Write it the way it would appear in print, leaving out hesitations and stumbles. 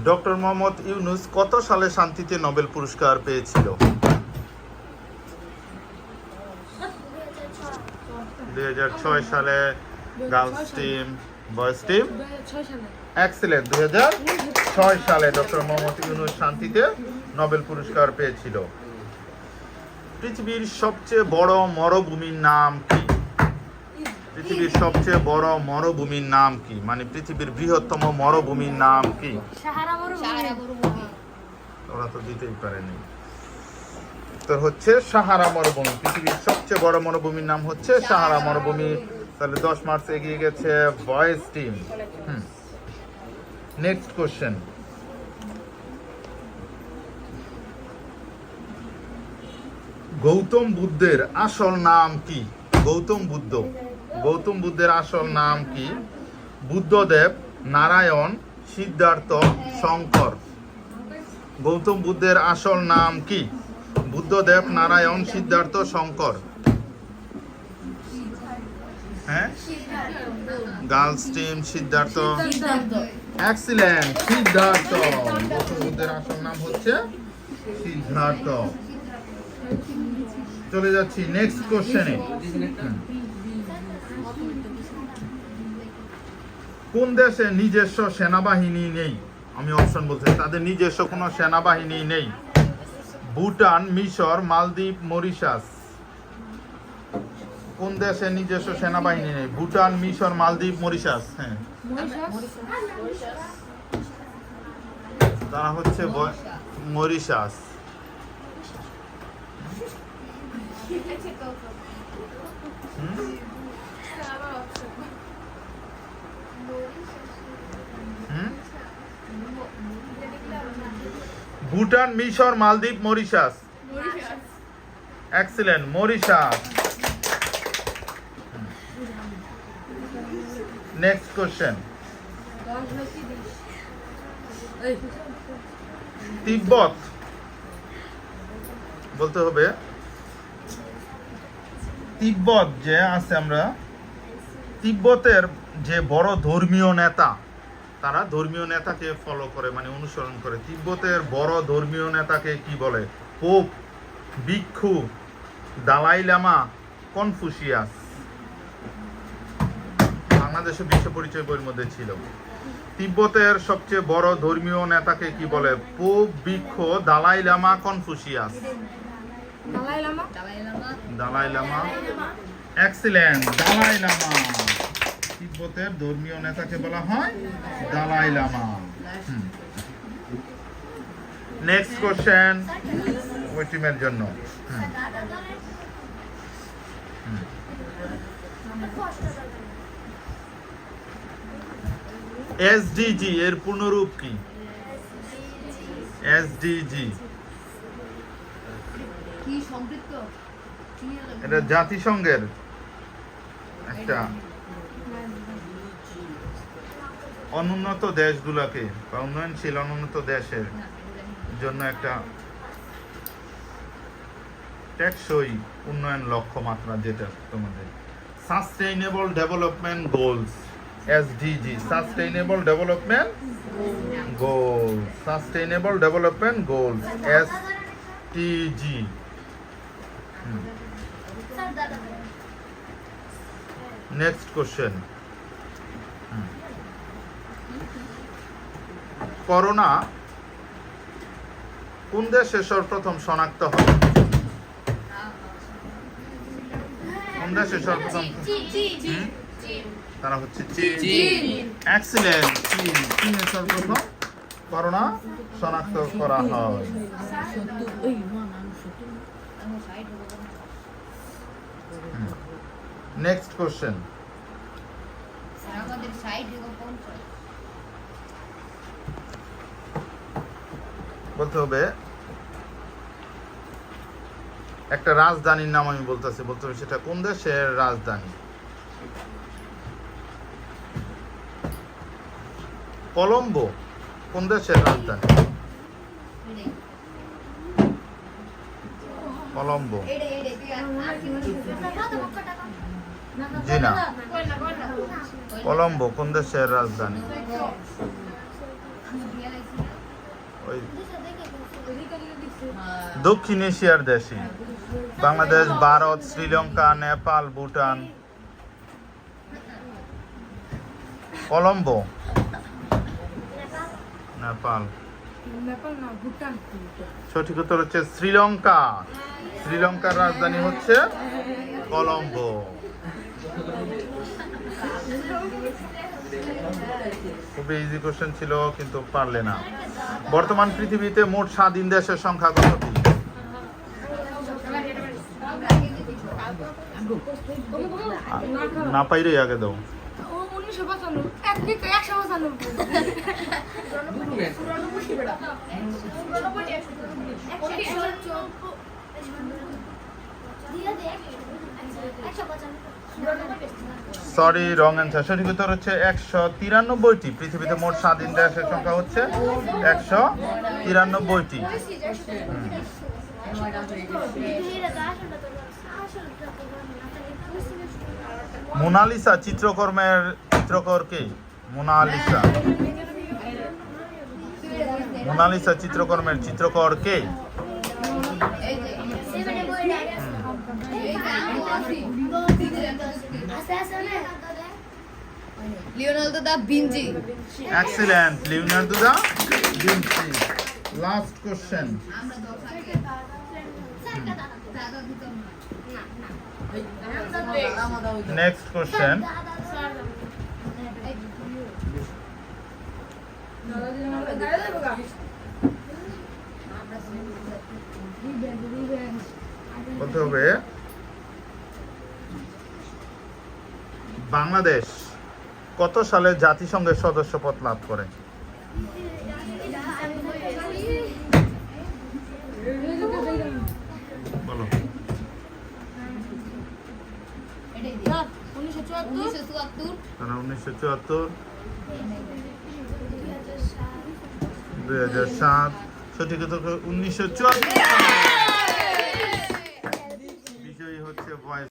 Doctor Mohammad Yunus কত সালে শান্তিতে নোবেল পুরস্কার পেয়েছিল? 2006 সালে। Girls team, boys team? Excellent. 2006 সালে ডক্টর মোহাম্মদ ইউনূস শান্তিতে নোবেল পুরস্কার পেয়েছিল। পৃথিবীর সবচেয়ে বড় মরুভূমির নাম কি? পৃথিবীর সবচেয়ে বড় মরুভূমির নাম কি? মানে পৃথিবীর বৃহত্তম মরুভূমির নাম কি? ওরা তো দিতেই পারেনি। উত্তর হচ্ছে সাহারা মরুভূমি। পৃথিবীর সবচেয়ে বড় মরুভূমির নাম হচ্ছে সাহারা মরুভূমি। তাহলে 10 মার্কস এগিয়ে গেছে boys team. Next question. Gautam বুদ্ধের আসল নাম কি? গৌতম বুদ্ধের আসল নাম কি? বুদ্ধদেব, নারায়ণ, সিদ্ধার্থ, শঙ্কর। গৌতম বুদ্ধের আসল নাম কি? বুদ্ধদেব, নারায়ণ, সিদ্ধার্থ, শঙ্কর। হ্যাঁ, girls team Siddharth. Excellent, Siddharth. Gautam বুদ্ধের আসল নাম হচ্ছে সিদ্ধার্থ। চলে যাচ্ছি নেক্সট কোশ্চেনে। কোন দেশে নিজস্ব সেনাবাহিনী নেই? আমি অপশন বলছি, তাদের নিজস্ব কোনো সেনাবাহিনী নেই। ভুটান, মিশর, মালদ্বীপ, মরিশাস। কোন দেশে নিজস্ব সেনাবাহিনী নেই? ভুটান, মিশর, মালদ্বীপ, মরিশাস। হ্যাঁ, তারা হচ্ছে মরিশাস। ভুটান, মিশর, মালদ্বীপ, Mauritius. Excellent, Mauritius. Next question. তিব্বত বলতে হবে। তিব্বত যে আছে, আমরা তিব্বতের যে বড় ধর্মীয় নেতা, তারা ধর্মীয় নেতাকে ফলো করে, মানে অনুসরণ করে। তিব্বতের বড় ধর্মীয় নেতাকে কি বলে? পোপ, ভিক্ষু, দালাই লামা, কনফুসিয়াস। বাংলাদেশে বিশ্ব পরিচয় বইয়ের মধ্যে ছিল। তিব্বতের সবচেয়ে বড় ধর্মীয় নেতাকে কি বলে? পোপ, ভিক্ষু, দালাই লামা, কনফুসিয়াস। দালাই লামা। এক্সিলেন্ট, দালাই লামা। তিব্বতের ধর্মীয় নেতাকে বলা হয় দালাই লামা। নেক্সট কোশ্চেন ওই টিমের জন্য। এসডিজি এর পূর্ণরূপ কি? এসডিজি এটা জাতিসংঘের একটা অনুন্নত দেশগুলোকে বা উন্নয়নশীল অনুন্নত দেশের জন্য একটা টেকসই উন্নয়ন লক্ষ্যমাত্রা, যেটা তোমাদের sustainable development goals. SDG, sustainable development goals. Sustainable development goals, STG. Next question. Corona কোন দেশে সর্বপ্রথম শনাক্ত হয়? কোন দেশে সর্বপ্রথম? তারা হচ্ছে চীন। এক্সিলেন্ট, চীনে সর্বপ্রথম করোনা শনাক্ত করা হয়। Next question. বলতে হবে একটা রাজধানীর নাম। আমি বলতে হবে সেটা কোন দেশের রাজধানী। কলম্বো কোন দেশের রাজধানী? কলম্বো। জি না, কলম্বো কোন দেশের রাজধানী? ওই দক্ষিণ এশিয়ার দেশে বাংলাদেশ, ভারত, শ্রীলঙ্কা, নেপাল, ভুটান। কলম্বো, নেপাল। সঠিক উত্তর হচ্ছে শ্রীলঙ্কা। শ্রীলঙ্কার রাজধানী হচ্ছে কলম্বো। খুবই ইজি কোশ্চেন ছিল, কিন্তু পারলে না। বর্তমান পৃথিবীতে মোট স্বাধীন দেশের সংখ্যা কতটি? না পাইরে আগে দাও। Sorry, wrong answer. সঠিক উত্তর হচ্ছে 193টি। পৃথিবীতে মোট স্বাধীন দেশের সংখ্যা হচ্ছে 193টি। মোনালিসা চিত্রকর্মের চিত্রকর কে? মোনালিসা, মোনালিসা চিত্রকর্মের চিত্রকর কে? Leonardo da Vinci. Excellent, Leonardo da Vinci. Last question. Next question. বলতে হবে বাংলাদেশ কত সালে জাতিসংঘের সদস্যপদ লাভ করে? বলো। 1974, 2007। সঠিক উত্তর 1974।